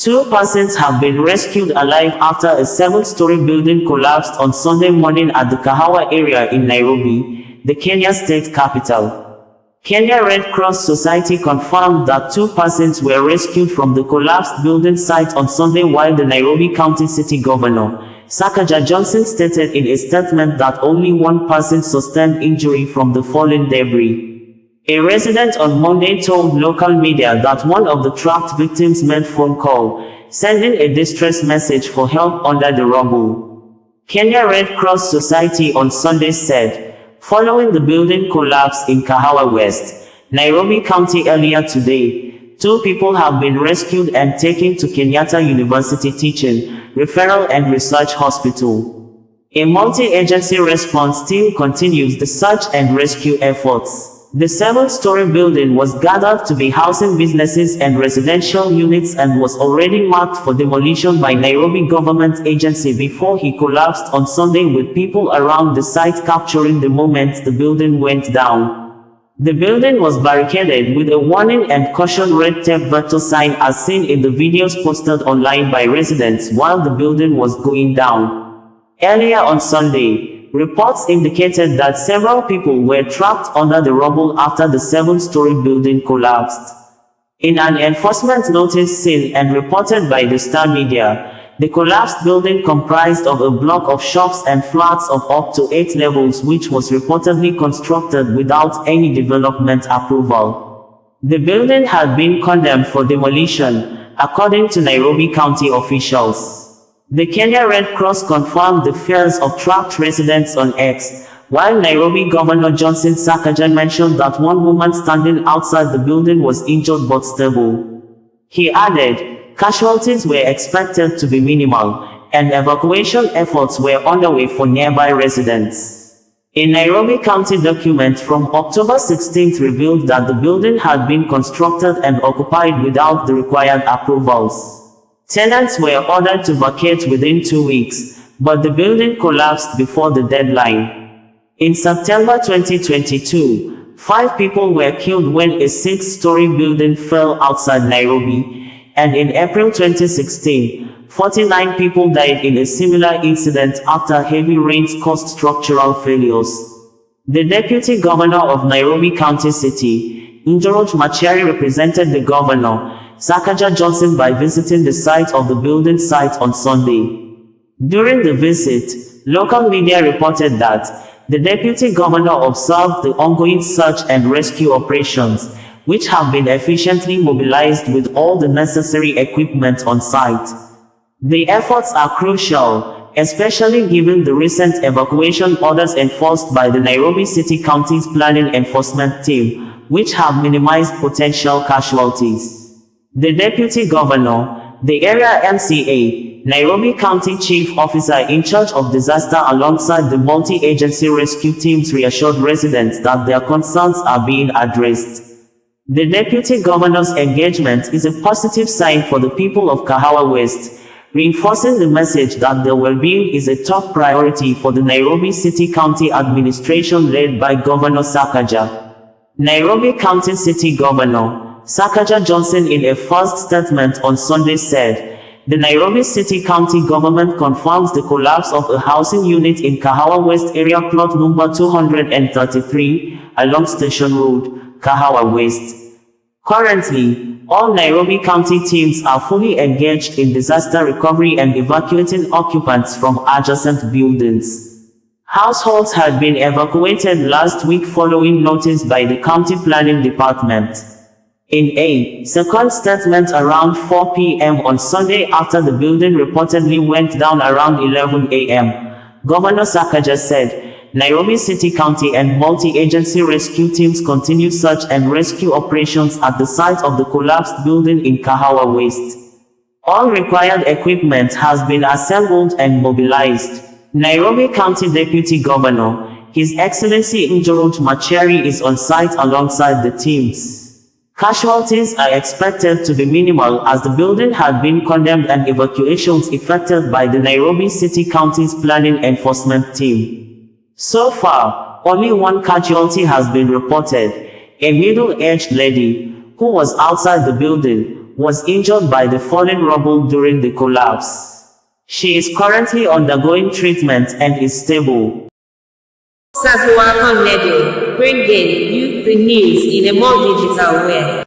Two persons have been rescued alive after a 7-story building collapsed on Sunday morning at the Kahawa area in Nairobi, the Kenya state capital. Kenya Red Cross Society confirmed that 2 persons were rescued from the collapsed building site on Sunday, while the Nairobi County City Governor, Sakaja Johnson, stated in a statement that only 1 person sustained injury from the fallen debris. A resident on Monday told local media that one of the trapped victims made phone call, sending a distress message for help under the rubble. Kenya Red Cross Society on Sunday said, following the building collapse in Kahawa West, Nairobi County earlier today, 2 people have been rescued and taken to Kenyatta University Teaching, Referral and Research Hospital. A multi-agency response team continues the search and rescue efforts. The 7-story building was gathered to be housing businesses and residential units and was already marked for demolition by Nairobi government agency before he collapsed on Sunday, with people around the site capturing the moment the building went down. The building was barricaded with a warning and caution red tape virtual sign as seen in the videos posted online by residents while the building was going down. Earlier on Sunday, reports indicated that several people were trapped under the rubble after the 7-story building collapsed. In an enforcement notice seen and reported by the Star Media, the collapsed building comprised of a block of shops and flats of up to 8 levels, which was reportedly constructed without any development approval. The building had been condemned for demolition, according to Nairobi County officials. The Kenya Red Cross confirmed the fears of trapped residents on X, while Nairobi Governor Johnson Sakaja mentioned that 1 woman standing outside the building was injured but stable. He added, casualties were expected to be minimal, and evacuation efforts were underway for nearby residents. A Nairobi County document from October 16 revealed that the building had been constructed and occupied without the required approvals. Tenants were ordered to vacate within 2 weeks, but the building collapsed before the deadline. In September 2022, 5 people were killed when a 6-story building fell outside Nairobi, and in April 2016, 49 people died in a similar incident after heavy rains caused structural failures. The Deputy Governor of Nairobi County City, Njoroge Machari, represented the Governor, Sakaja Johnson, by visiting the site of the building site on Sunday. During the visit, local media reported that the Deputy Governor observed the ongoing search and rescue operations, which have been efficiently mobilized with all the necessary equipment on site. The efforts are crucial, especially given the recent evacuation orders enforced by the Nairobi City County's Planning Enforcement Team, which have minimized potential casualties. The Deputy Governor, the Area MCA, Nairobi County Chief Officer in charge of disaster alongside the multi-agency rescue teams reassured residents that their concerns are being addressed. The Deputy Governor's engagement is a positive sign for the people of Kahawa West, reinforcing the message that their well-being is a top priority for the Nairobi City County administration led by Governor Sakaja. Nairobi County City Governor Sakaja Johnson, in a first statement on Sunday, said, the Nairobi City County government confirms the collapse of a housing unit in Kahawa West area, plot number 233, along Station Road, Kahawa West. Currently, all Nairobi County teams are fully engaged in disaster recovery and evacuating occupants from adjacent buildings. Households had been evacuated last week following notice by the County Planning Department. In a second statement around 4 p.m. on Sunday, after the building reportedly went down around 11 a.m., Governor Sakaja said, Nairobi City County and multi-agency rescue teams continue search and rescue operations at the site of the collapsed building in Kahawa West. All required equipment has been assembled and mobilized. Nairobi County Deputy Governor, His Excellency Njoroge Machari, is on site alongside the teams. Casualties are expected to be minimal as the building had been condemned and evacuations effected by the Nairobi City County's Planning Enforcement Team. So far, only 1 casualty has been reported, a middle-aged lady, who was outside the building, was injured by the falling rubble during the collapse. She is currently undergoing treatment and is stable. Bringing you the news in a more digital way.